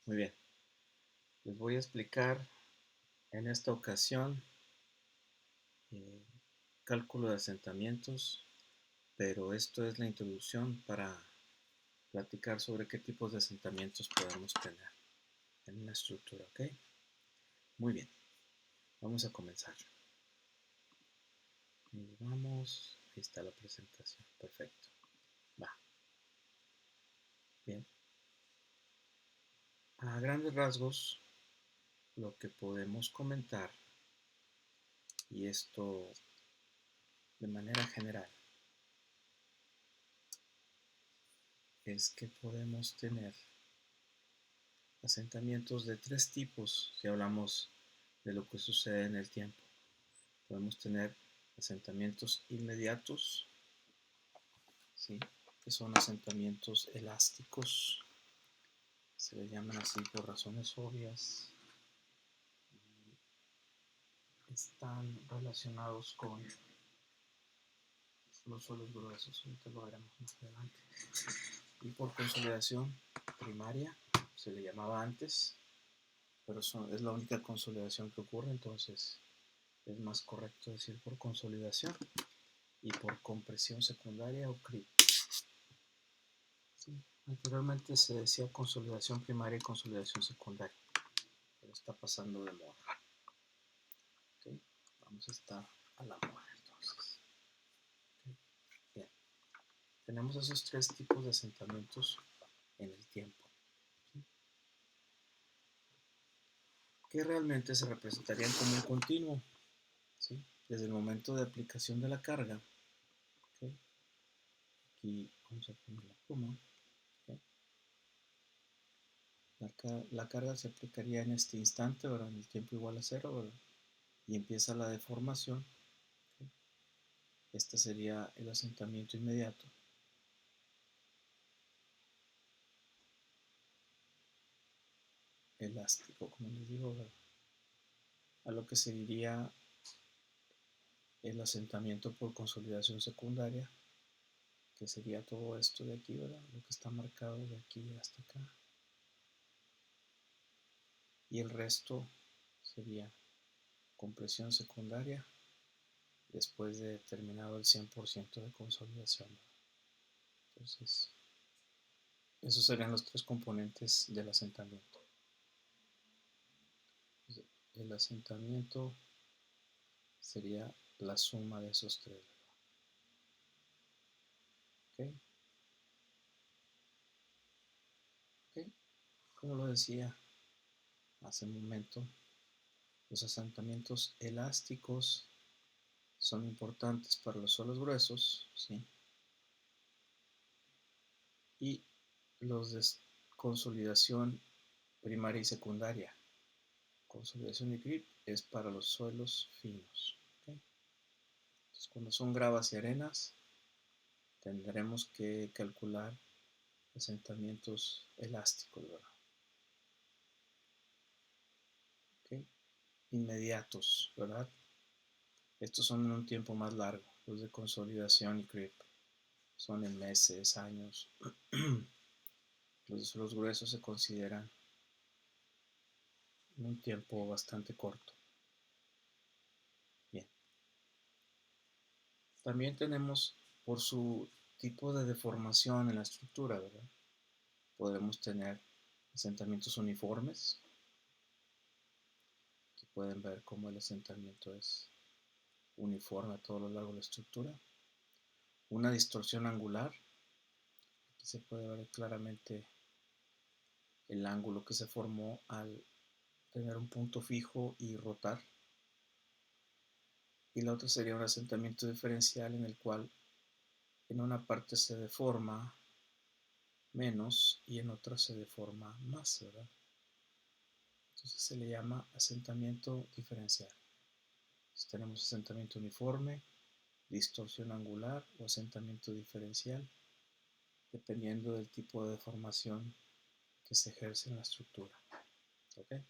Muy bien, les voy a explicar en esta ocasión eh, cálculo de asentamientos, pero esto es la introducción para platicar sobre qué tipos de asentamientos podemos tener en una estructura, ¿ok? Muy bien, vamos a comenzar. Y vamos, ahí está la presentación, perfecto. Va, bien. A grandes rasgos, lo que podemos comentar, y esto de manera general, es que podemos tener asentamientos de tres tipos si hablamos de lo que sucede en el tiempo. Podemos tener asentamientos inmediatos, ¿sí? Que son asentamientos elásticos, se le llaman así por razones obvias, están relacionados con los suelos gruesos, ahorita lo veremos más adelante. Y por consolidación primaria, se le llamaba antes, pero es la única consolidación que ocurre, entonces es más correcto decir por consolidación. Y por compresión secundaria o creep. ¿Sí? Anteriormente se decía consolidación primaria y consolidación secundaria, pero está pasando de moda. ¿Okay? Vamos a estar a la moda entonces. ¿Okay? Bien, tenemos esos tres tipos de asentamientos en el tiempo, ¿sí? Que realmente se representarían como un continuo, ¿sí? Desde el momento de aplicación de la carga. ¿Okay? Aquí vamos a poner la pluma. ¿Okay? La carga se aplicaría en este instante, ¿verdad? En el tiempo igual a 0, ¿verdad? Y empieza la deformación. ¿Okay? Este sería el asentamiento inmediato. Elástico, como les digo, ¿verdad? A lo que seguiría el asentamiento por consolidación secundaria, que sería todo esto de aquí, ¿verdad? Lo que está marcado de aquí hasta acá. Y el resto sería compresión secundaria después de terminado el 100% de consolidación. Entonces, esos serían los tres componentes del asentamiento. El asentamiento sería la suma de esos tres. ¿Okay? ¿Okay? Como lo decía hace un momento, los asentamientos elásticos son importantes para los suelos gruesos, ¿sí? Y los de consolidación primaria y secundaria. Consolidación y grip es para los suelos finos. ¿Okay? Entonces, cuando son gravas y arenas, tendremos que calcular asentamientos elásticos, ¿verdad? ¿Okay? Inmediatos, ¿verdad? Estos son en un tiempo más largo, los de consolidación y creep. Son en meses, años. Los de suelos gruesos se consideran en un tiempo bastante corto. Bien. También tenemos, por su tipo de deformación en la estructura, ¿verdad? Podemos tener asentamientos uniformes. Aquí pueden ver cómo el asentamiento es uniforme a todo lo largo de la estructura. Una distorsión angular. Aquí se puede ver claramente el ángulo que se formó al tener un punto fijo y rotar. Y la otra sería un asentamiento diferencial en el cual en una parte se deforma menos y en otra se deforma más, ¿verdad? Entonces se le llama asentamiento diferencial. Entonces tenemos asentamiento uniforme, distorsión angular o asentamiento diferencial, dependiendo del tipo de deformación que se ejerce en la estructura. ¿Okay?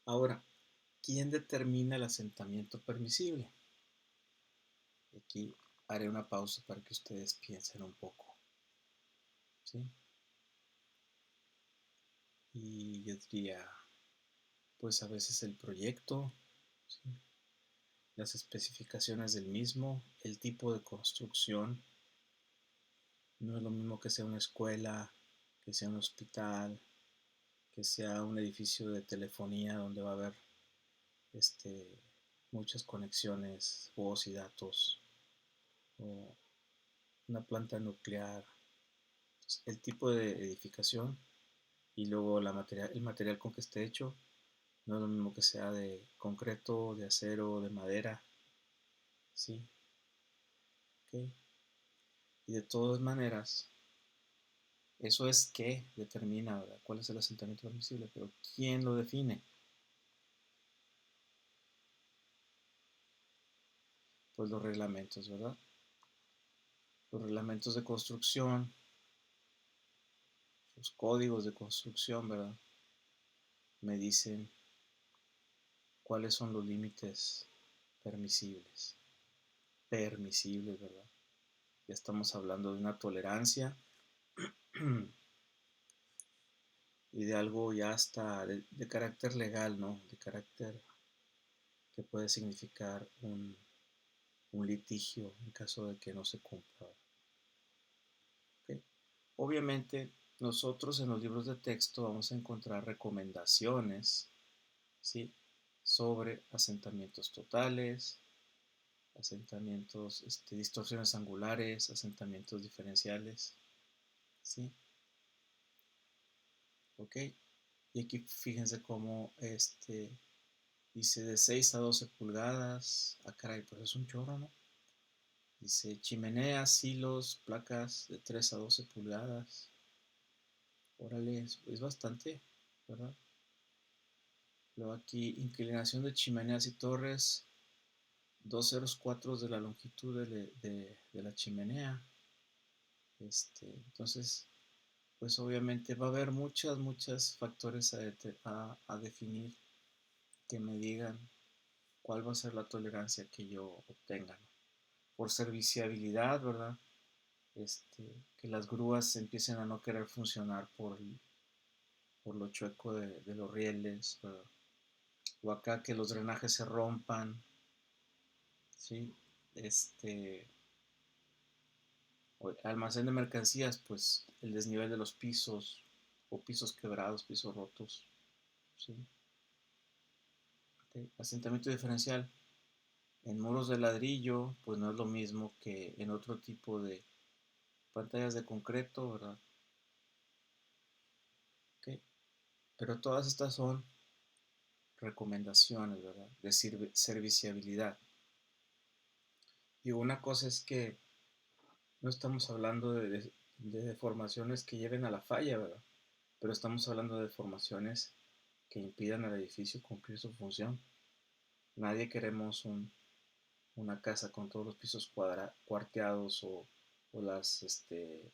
Ahora, ¿quién determina el asentamiento permisible? Aquí haré una pausa para que ustedes piensen un poco, ¿sí? y yo diría, pues a veces el proyecto, ¿sí? Las especificaciones del mismo, el tipo de construcción. No es lo mismo que sea una escuela, que sea un hospital, que sea un edificio de telefonía donde va a haber este, muchas conexiones, voz y datos, o una planta nuclear. Entonces, el tipo de edificación y luego el material con que esté hecho no es lo mismo que sea de concreto, de acero, de madera, ¿sí? ¿Okay? Y de todas maneras, eso es qué determina, ¿verdad? ¿Cuál es el asentamiento permisible? Pero ¿quién lo define? Pues los reglamentos, ¿verdad? Los reglamentos de construcción, los códigos de construcción, ¿verdad? Me dicen cuáles son los límites permisibles. Permisibles, ¿verdad? Ya estamos hablando de una tolerancia y de algo ya hasta de carácter legal, ¿no? De carácter que puede significar un litigio en caso de que no se cumpla. ¿Okay? Obviamente, nosotros en los libros de texto vamos a encontrar recomendaciones, ¿sí? Sobre asentamientos totales, asentamientos, distorsiones angulares, asentamientos diferenciales, ¿sí? ¿Ok? Y aquí fíjense cómo dice de 6 a 12 pulgadas. Ah, caray, pues es un chorro, ¿no? Dice chimeneas, silos, placas de 3 a 12 pulgadas. Órale, es bastante, ¿verdad? Luego aquí, inclinación de chimeneas y torres, 2,04 de la longitud de la chimenea. Entonces, pues obviamente va a haber muchos factores a definir que me digan cuál va a ser la tolerancia que yo obtenga, ¿no? Por serviciabilidad, ¿verdad? Que las grúas empiecen a no querer funcionar por lo chueco de los rieles, ¿verdad? O acá que los drenajes se rompan, ¿sí? Este, almacén de mercancías, pues el desnivel de los pisos, o pisos quebrados, pisos rotos, ¿sí? Okay. Asentamiento diferencial. En muros de ladrillo, pues no es lo mismo que en otro tipo de pantallas de concreto, ¿verdad? Okay. Pero todas estas son recomendaciones, ¿verdad? De serviciabilidad. Y una cosa es que no estamos hablando de deformaciones que lleven a la falla, ¿verdad? Pero estamos hablando de deformaciones que impidan al edificio cumplir su función. Nadie queremos una casa con todos los pisos cuarteados o las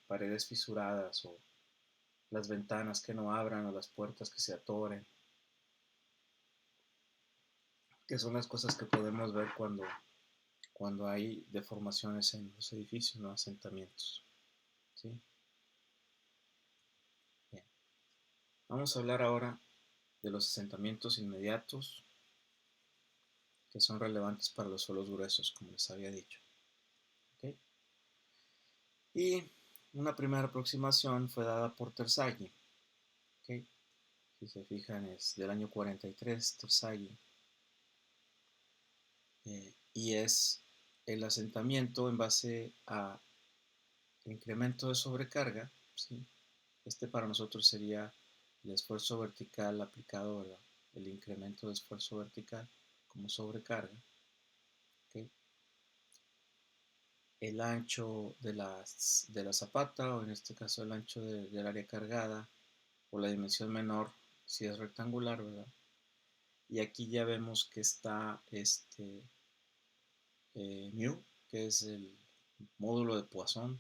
paredes fisuradas o las ventanas que no abran o las puertas que se atoren, que son las cosas que podemos ver cuando hay deformaciones en los edificios, no asentamientos. ¿Sí? Bien. Vamos a hablar ahora de los asentamientos inmediatos que son relevantes para los suelos gruesos, como les había dicho. ¿Okay? Y una primera aproximación fue dada por Terzaghi. ¿Okay? Si se fijan, es del año 43, Terzaghi. Y es el asentamiento en base a incremento de sobrecarga, ¿sí? Para nosotros sería el esfuerzo vertical aplicado, ¿verdad? El incremento de esfuerzo vertical como sobrecarga. ¿Okay? El ancho de la zapata, o en este caso el ancho del área cargada, o la dimensión menor si es rectangular, ¿verdad? Y aquí ya vemos que está mu, que es el módulo de Poisson,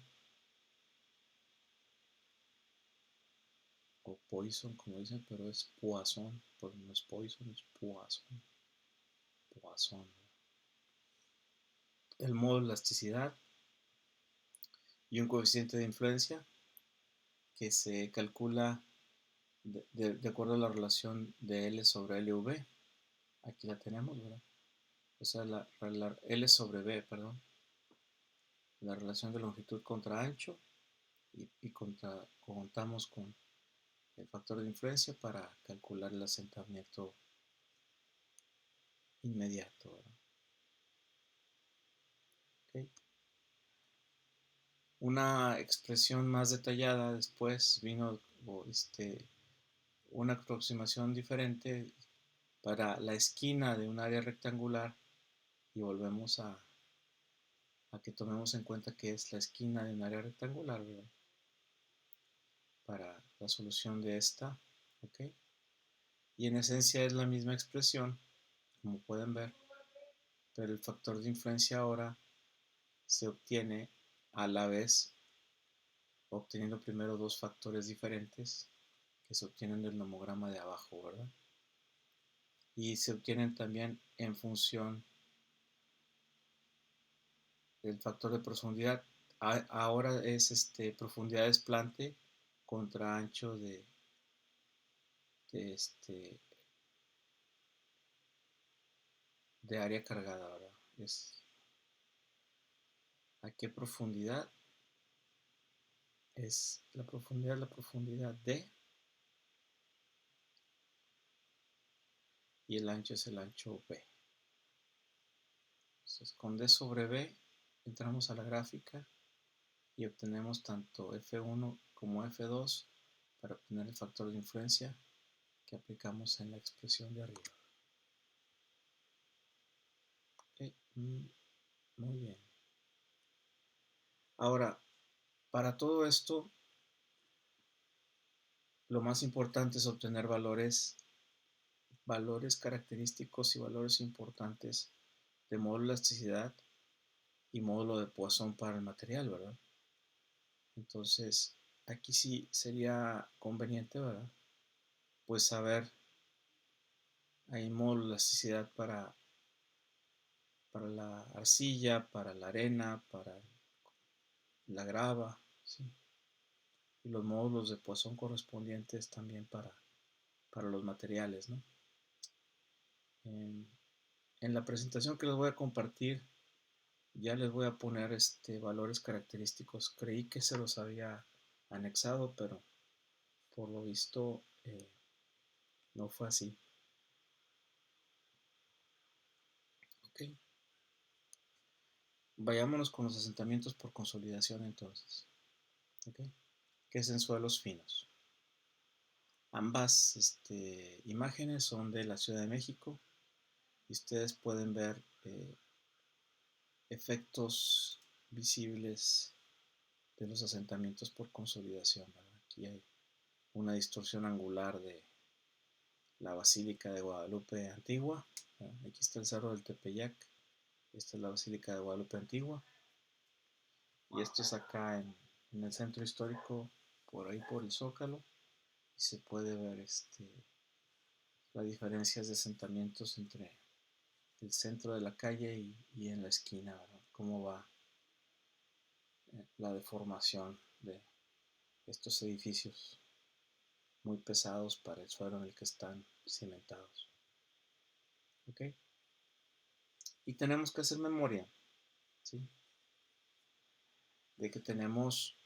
o Poisson, como dicen, pero es Poisson, porque no es Poisson, es Poisson. Poisson. El módulo de elasticidad y un coeficiente de influencia que se calcula de acuerdo a la relación de L sobre LV. Aquí la tenemos, ¿verdad? O sea, la L sobre B, perdón. La relación de longitud contra ancho y contamos con el factor de influencia para calcular el asentamiento inmediato, ¿verdad? ¿Okay? Una expresión más detallada después vino una aproximación diferente para la esquina de un área rectangular y volvemos a que tomemos en cuenta que es la esquina de un área rectangular, ¿verdad? Para la solución de esta, ¿ok? Y en esencia es la misma expresión, como pueden ver, pero el factor de influencia ahora se obtiene a la vez obteniendo primero dos factores diferentes que se obtienen del nomograma de abajo, ¿verdad? Y se obtienen también en función del factor de profundidad. Ahora es profundidad desplante contra ancho de, este, de área cargada, ¿verdad? Es a qué profundidad es la profundidad D y el ancho es el ancho B. Entonces con D sobre B entramos a la gráfica y obtenemos tanto F1 como F2 para obtener el factor de influencia que aplicamos en la expresión de arriba. Okay. Muy bien. Ahora, para todo esto, lo más importante es obtener valores característicos y valores importantes de módulo de elasticidad y módulo de Poisson para el material, ¿verdad? Entonces, aquí sí sería conveniente, ¿verdad? Pues saber, hay módulo de elasticidad para la arcilla, para la arena, para la grava, ¿sí? Y los módulos de Poisson correspondientes también para los materiales, ¿no? En la presentación que les voy a compartir, ya les voy a poner valores característicos. Creí que se los había anexado, pero por lo visto no fue así. Ok. Vayámonos con los asentamientos por consolidación entonces. Okay. Que es en suelos finos. Ambas imágenes son de la Ciudad de México y ustedes pueden ver efectos visibles de los asentamientos por consolidación, ¿verdad? Aquí hay una distorsión angular de la Basílica de Guadalupe Antigua. Aquí está el Cerro del Tepeyac. Esta es la Basílica de Guadalupe Antigua. Y esto es acá en el centro histórico, por ahí por el Zócalo. Y se puede ver las diferencias de asentamientos entre el centro de la calle y en la esquina, ¿verdad? Cómo va la deformación de estos edificios muy pesados para el suelo en el que están cimentados. ¿Ok? Y tenemos que hacer memoria, ¿sí? De que tenemos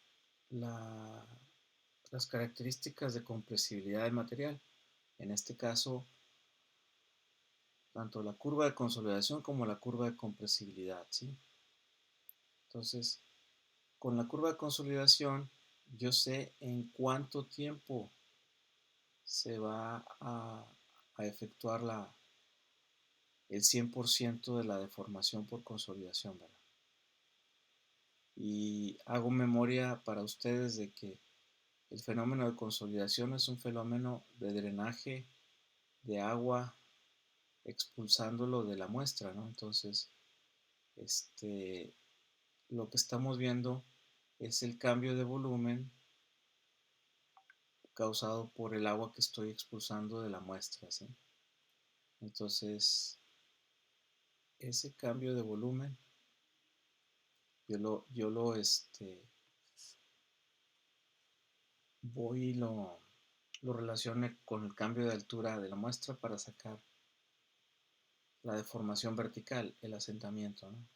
las características de compresibilidad del material. En este caso, tanto la curva de consolidación como la curva de compresibilidad, ¿sí? Entonces, con la curva de consolidación, yo sé en cuánto tiempo se va a efectuar el 100% de la deformación por consolidación, ¿verdad? Y hago memoria para ustedes de que el fenómeno de consolidación es un fenómeno de drenaje de agua expulsándolo de la muestra, ¿no? Entonces, lo que estamos viendo es el cambio de volumen causado por el agua que estoy expulsando de la muestra, ¿sí? Entonces, ese cambio de volumen, yo lo voy y lo relacione con el cambio de altura de la muestra para sacar la deformación vertical, el asentamiento, ¿no?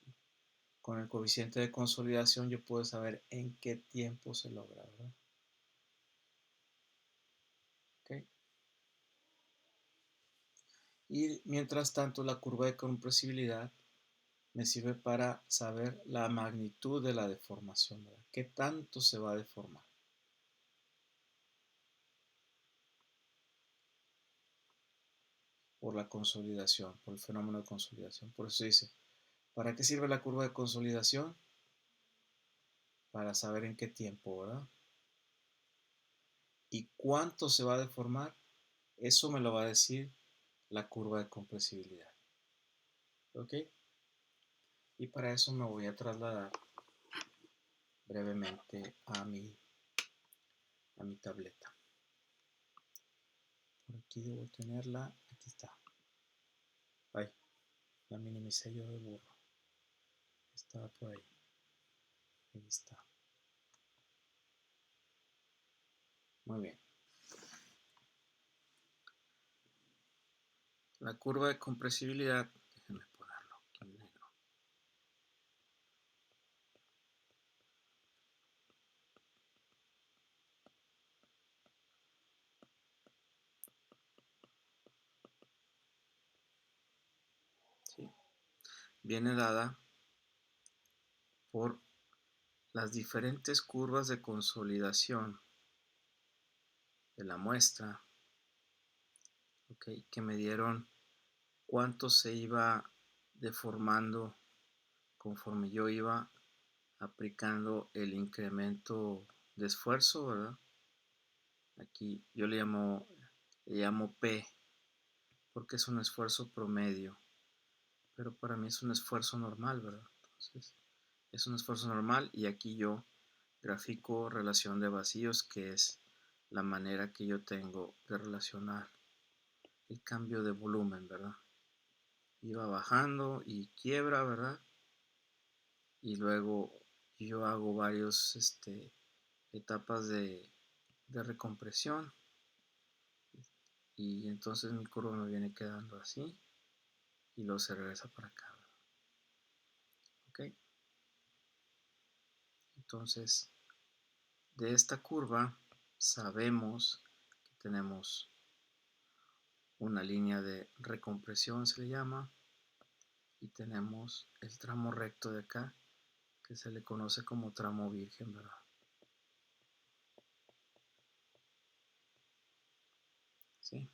Con el coeficiente de consolidación yo puedo saber en qué tiempo se logra, ¿verdad? ¿Okay? Y mientras tanto la curva de compresibilidad me sirve para saber la magnitud de la deformación, ¿verdad? ¿Qué tanto se va a deformar? Por la consolidación, por el fenómeno de consolidación. Por eso dice, ¿para qué sirve la curva de consolidación? Para saber en qué tiempo, ¿verdad? Y cuánto se va a deformar, eso me lo va a decir la curva de compresibilidad. ¿Ok? Y para eso me voy a trasladar brevemente a mi tableta. Por aquí debo tenerla. Aquí está. Ay, la minimicé yo de burro. Estaba por ahí. Ahí está. Muy bien. La curva de compresibilidad, déjenme ponerlo aquí en negro. ¿Sí? Viene dada por las diferentes curvas de consolidación de la muestra, ¿okay? Que me dieron cuánto se iba deformando conforme yo iba aplicando el incremento de esfuerzo, ¿verdad? Aquí yo le llamo P porque es un esfuerzo promedio, pero para mí es un esfuerzo normal, ¿verdad? Entonces, es un esfuerzo normal y aquí yo grafico relación de vacíos, que es la manera que yo tengo de relacionar el cambio de volumen, ¿verdad? Iba bajando y quiebra, ¿verdad? Y luego yo hago varios etapas de recompresión y entonces mi curva me viene quedando así y luego se regresa para acá, ¿verdad? ¿Ok? Entonces, de esta curva sabemos que tenemos una línea de recompresión, se le llama, y tenemos el tramo recto de acá, que se le conoce como tramo virgen, ¿verdad? ¿Sí?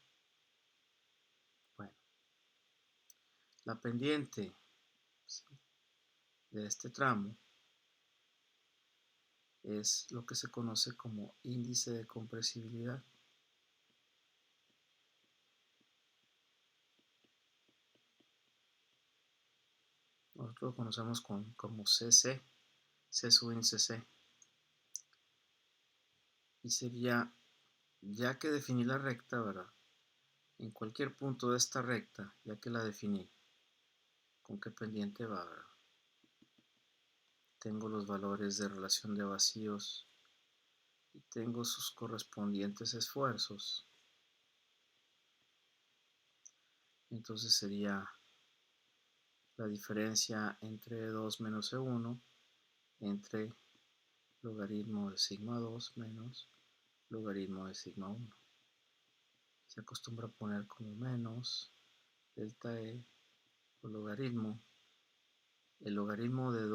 Bueno, la pendiente, ¿sí?, de este tramo es lo que se conoce como índice de compresibilidad. Nosotros lo conocemos como CC, C sub índice C. Y sería, ya que definí la recta, ¿verdad? En cualquier punto de esta recta, ya que la definí, ¿con qué pendiente va, verdad? Tengo los valores de relación de vacíos y tengo sus correspondientes esfuerzos. Entonces sería la diferencia entre 2 menos E1 entre logaritmo de sigma 2 menos logaritmo de sigma 1. Se acostumbra a poner como menos delta E o logaritmo. El logaritmo de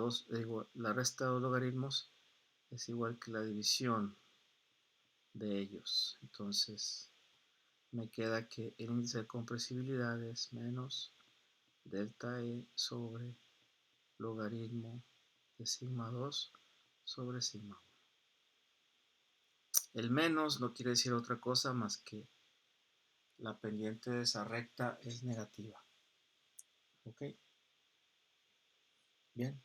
la resta de dos logaritmos es igual que la división de ellos. Entonces me queda que el índice de compresibilidad es menos delta E sobre logaritmo de sigma 2 sobre sigma 1. El menos no quiere decir otra cosa más que la pendiente de esa recta es negativa. ¿Ok? Bien.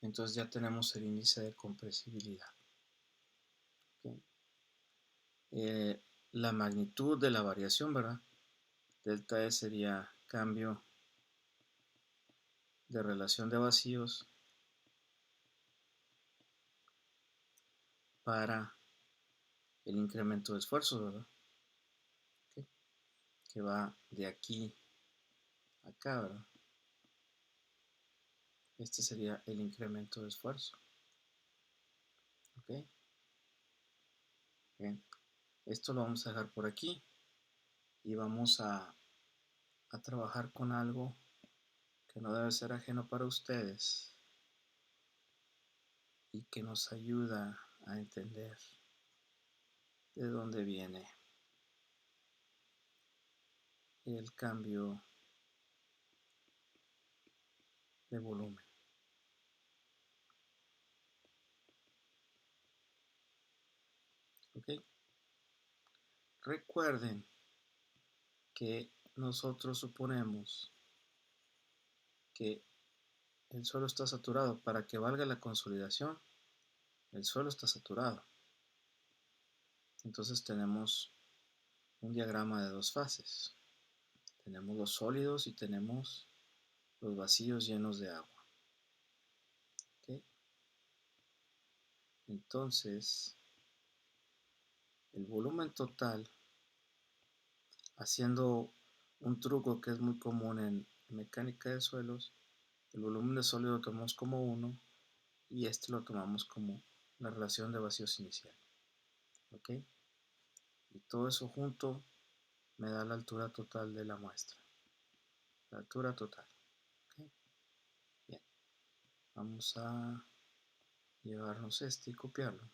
Entonces ya tenemos el índice de compresibilidad. ¿Okay? La magnitud de la variación, ¿verdad? Delta E sería cambio de relación de vacíos para el incremento de esfuerzo, ¿verdad? ¿Okay? Que va de aquí a acá, ¿verdad? Este sería el incremento de esfuerzo. ¿Ok? Bien. Esto lo vamos a dejar por aquí y vamos a trabajar con algo que no debe ser ajeno para ustedes y que nos ayuda a entender de dónde viene el cambio de volumen. ¿Ok? Recuerden que nosotros suponemos que el suelo está saturado. Para que valga la consolidación, el suelo está saturado. Entonces tenemos un diagrama de dos fases. Tenemos los sólidos y tenemos los vacíos llenos de agua. ¿Okay? Entonces, el volumen total, haciendo un truco que es muy común en mecánica de suelos, el volumen de sólido lo tomamos como 1 y este lo tomamos como la relación de vacíos inicial. ¿Ok? Y todo eso junto me da la altura total de la muestra. La altura total. ¿Ok? Bien. Vamos a llevarnos este y copiarlo.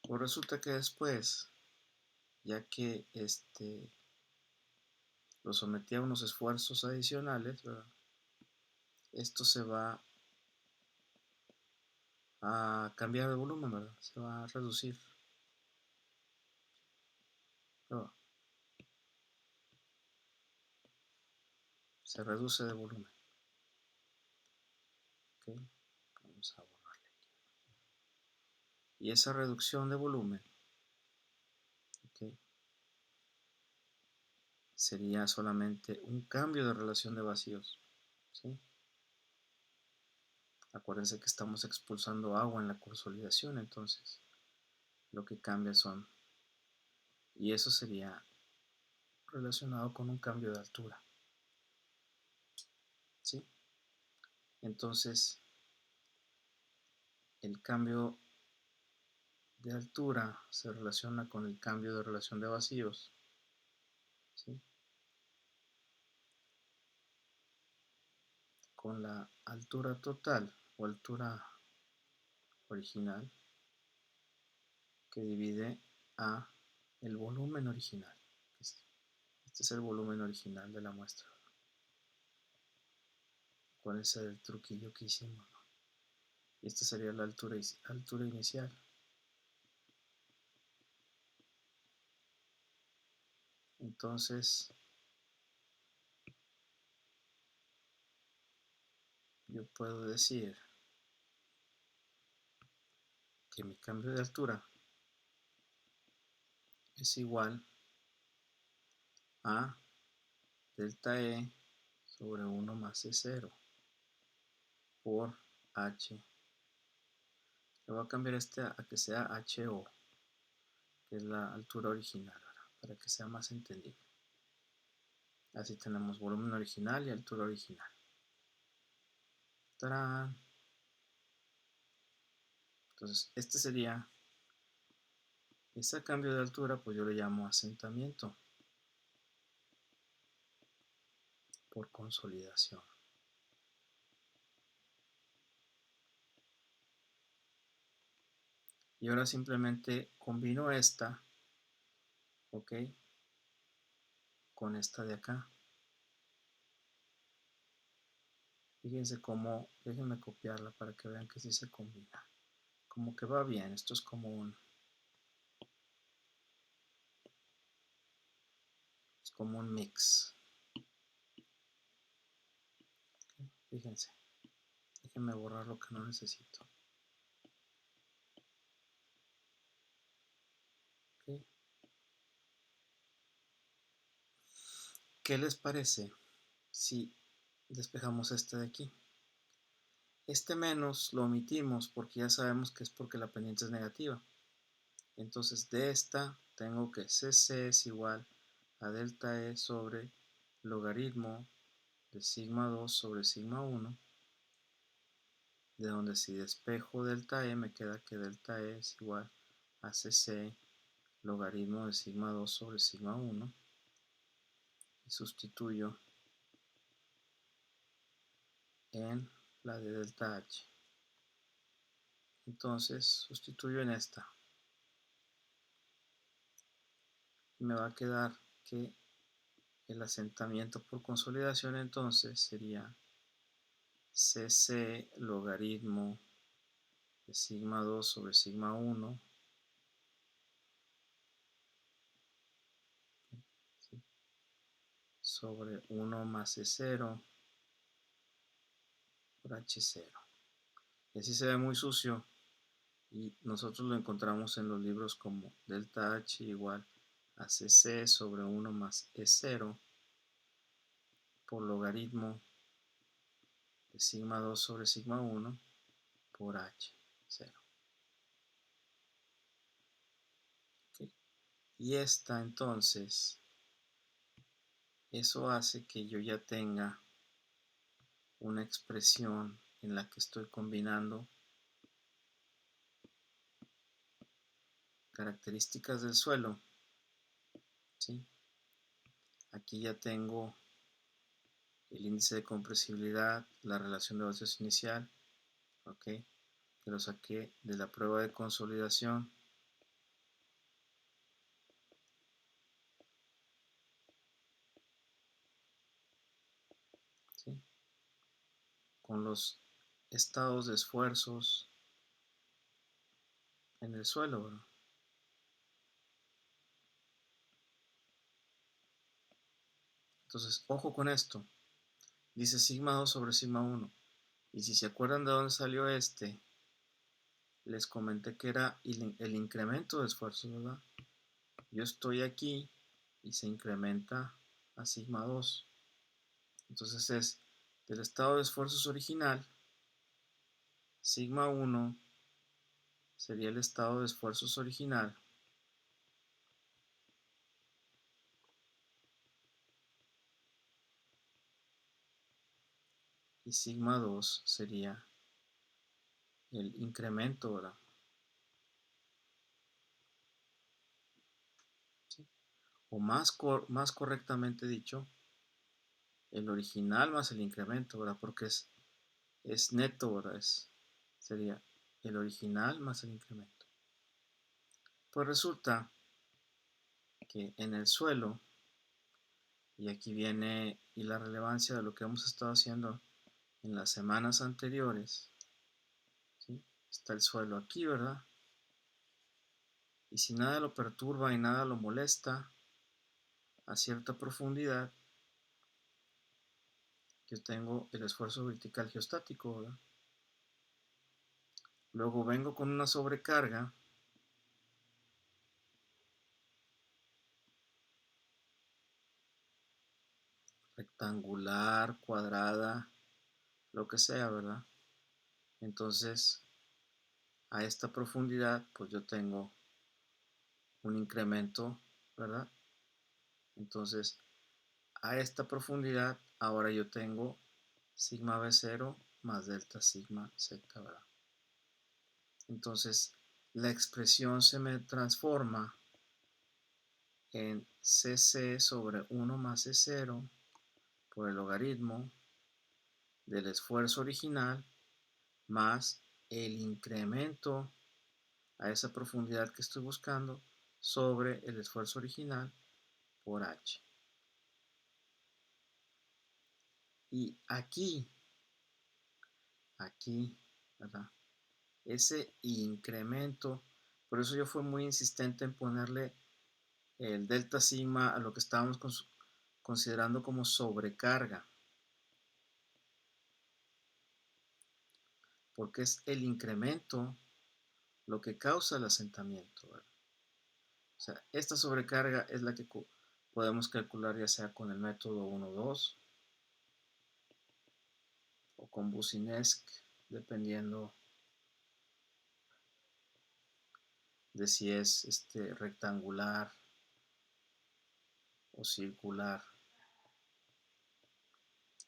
Pues resulta que después, ya que lo sometí a unos esfuerzos adicionales, ¿verdad? Esto se va a cambiar de volumen, ¿verdad? Se va a reducir. ¿Verdad? Se reduce de volumen. ¿Okay? Vamos a borrarle aquí. Y esa reducción de volumen, ¿okay? Sería solamente un cambio de relación de vacíos. ¿Sí? Acuérdense que estamos expulsando agua en la consolidación, entonces lo que cambia son, y eso sería relacionado con un cambio de altura. ¿Sí? Entonces, el cambio de altura se relaciona con el cambio de relación de vacíos. ¿Sí? Con la altura total o altura original que divide a el volumen original. Este es el volumen original de la muestra. ¿Cuál es el truquillo que hicimos? Y esta sería la altura inicial. Entonces, yo puedo decir que mi cambio de altura es igual a delta E sobre 1 más E0 por H. Le voy a cambiar este a que sea HO, que es la altura original, ¿verdad? Para que sea más entendible. Así tenemos volumen original y altura original. ¡Tarán! Entonces, este sería, ese cambio de altura, pues yo le llamo asentamiento por consolidación. Y ahora simplemente combino esta, ¿ok? Con esta de acá. Fíjense cómo, déjenme copiarla para que vean que sí se combina. Como que va bien, esto es como un mix. ¿Okay? Fíjense, déjenme borrar lo que no necesito. ¿Okay? ¿Qué les parece si despejamos este de aquí? Este menos lo omitimos porque ya sabemos que es porque la pendiente es negativa. Entonces de esta tengo que CC es igual a delta E sobre logaritmo de sigma 2 sobre sigma 1, de donde si despejo delta E me queda que delta E es igual a CC logaritmo de sigma 2 sobre sigma 1, y sustituyo en la de delta H. Entonces sustituyo en esta. Me va a quedar que el asentamiento por consolidación entonces sería CC logaritmo de sigma 2 sobre sigma 1, ¿sí?, sobre 1 más E0 por H0. Y así se ve muy sucio y nosotros lo encontramos en los libros como delta H igual a CC sobre 1 más E0 por logaritmo de sigma 2 sobre sigma 1 por H0. ¿Okay? Y esta entonces, eso hace que yo ya tenga una expresión en la que estoy combinando características del suelo, ¿sí? Aquí ya tengo el índice de compresibilidad, la relación de vacíos inicial, ¿ok?, que lo saqué de la prueba de consolidación. ¿Sí? Con los estados de esfuerzos en el suelo, ¿verdad? Entonces, ojo con esto. Dice sigma 2 sobre sigma 1. Y si se acuerdan de dónde salió este, les comenté que era el incremento de esfuerzos, ¿verdad? Yo estoy aquí y se incrementa a sigma 2. Entonces es del estado de esfuerzos original, sigma 1 sería el estado de esfuerzos original, y sigma 2 sería el incremento, ¿verdad? ¿Sí? O más correctamente dicho, el original más el incremento, ¿verdad? Porque es neto, ¿verdad? Sería el original más el incremento. Pues resulta que en el suelo, y aquí viene y la relevancia de lo que hemos estado haciendo en las semanas anteriores, ¿sí? Está el suelo aquí, ¿verdad? Y si nada lo perturba y nada lo molesta a cierta profundidad, yo tengo el esfuerzo vertical geostático, ¿verdad? Luego vengo con una sobrecarga rectangular, cuadrada, lo que sea, ¿verdad? Entonces, a esta profundidad, pues yo tengo un incremento, ¿verdad? Entonces, a esta profundidad, ahora yo tengo sigma B0 más delta sigma Z, ¿verdad? Entonces, la expresión se me transforma en CC sobre 1 más E0 por el logaritmo del esfuerzo original más el incremento a esa profundidad que estoy buscando sobre el esfuerzo original por H. Y aquí, ¿verdad? Ese incremento, por eso yo fui muy insistente en ponerle el delta sigma a lo que estábamos considerando como sobrecarga, porque es el incremento lo que causa el asentamiento, ¿verdad? O sea, esta sobrecarga es la que podemos calcular ya sea con el método 1-2 o con Boussinesq, dependiendo de si es rectangular o circular.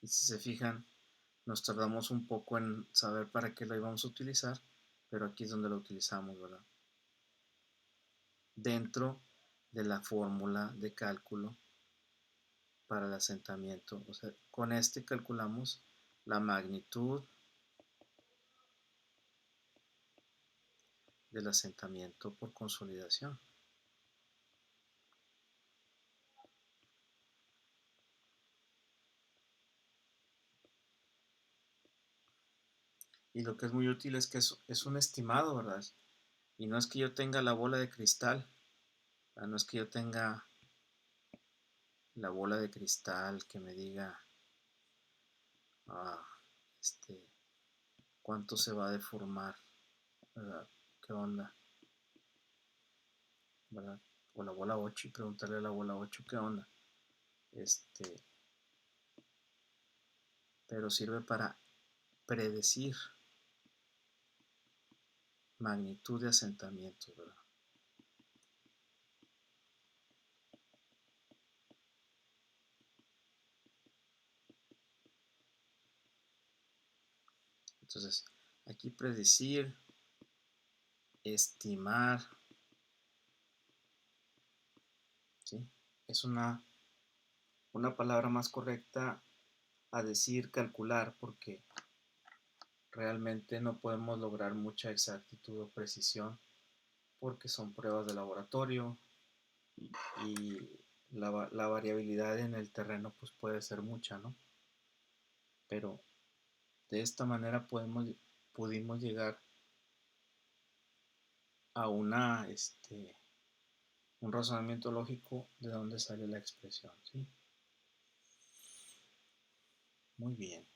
Y si se fijan, nos tardamos un poco en saber para qué lo íbamos a utilizar, pero aquí es donde lo utilizamos, ¿verdad? Dentro de la fórmula de cálculo para el asentamiento. O sea, con este calculamos la magnitud del asentamiento por consolidación. Y lo que es muy útil es que es un estimado, ¿verdad? Y no es que yo tenga la bola de cristal, no es que yo tenga la bola de cristal que me diga ah, cuánto se va a deformar, ¿verdad? ¿Qué onda? ¿Verdad? O la bola 8 y preguntarle a la bola 8 qué onda. Pero sirve para predecir magnitud de asentamientos, ¿verdad? Entonces, aquí predecir, estimar, ¿sí? Es una palabra más correcta a decir calcular, porque realmente no podemos lograr mucha exactitud o precisión porque son pruebas de laboratorio y la variabilidad en el terreno pues puede ser mucha, ¿no? Pero de esta manera pudimos llegar a un razonamiento lógico de dónde sale la expresión, ¿sí? Muy bien.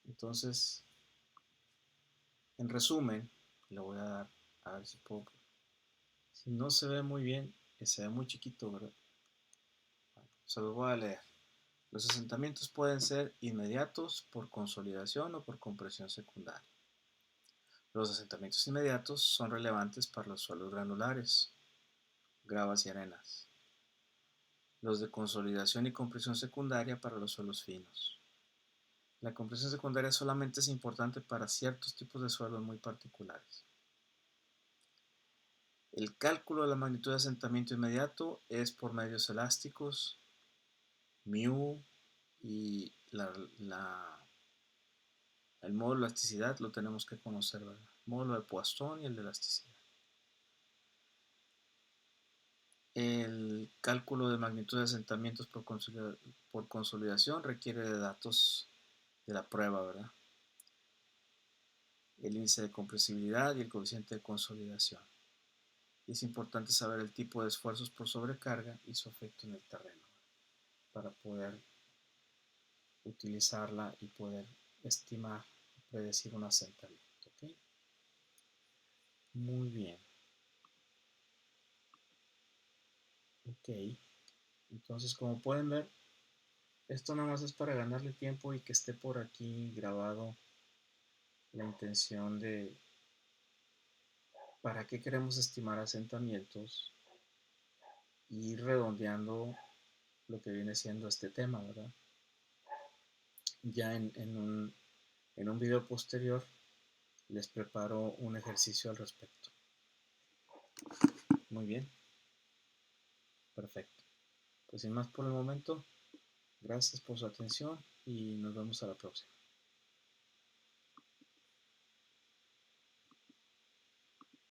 Entonces, en resumen, le voy a dar, a ver si puedo. Si no se ve muy bien, que se ve muy chiquito, ¿verdad? Se lo voy a leer. Los asentamientos pueden ser inmediatos por consolidación o por compresión secundaria. Los asentamientos inmediatos son relevantes para los suelos granulares, gravas y arenas. Los de consolidación y compresión secundaria para los suelos finos. La compresión secundaria solamente es importante para ciertos tipos de suelos muy particulares. El cálculo de la magnitud de asentamiento inmediato es por medios elásticos, μ y el módulo de elasticidad lo tenemos que conocer, ¿verdad? El módulo de Poisson y el de elasticidad. El cálculo de magnitud de asentamientos por consolidación requiere de datos de la prueba, ¿verdad? El índice de compresibilidad y el coeficiente de consolidación. Y es importante saber el tipo de esfuerzos por sobrecarga y su efecto en el terreno para poder utilizarla y poder estimar, predecir un asentamiento. ¿Okay? Muy bien. Ok. Entonces, como pueden ver, esto nada más es para ganarle tiempo y que esté por aquí grabado la intención de para qué queremos estimar asentamientos y ir redondeando lo que viene siendo este tema, ¿verdad? Ya en un video posterior les preparo un ejercicio al respecto. Muy bien, perfecto. Pues sin más por el momento, gracias por su atención y nos vemos a la próxima.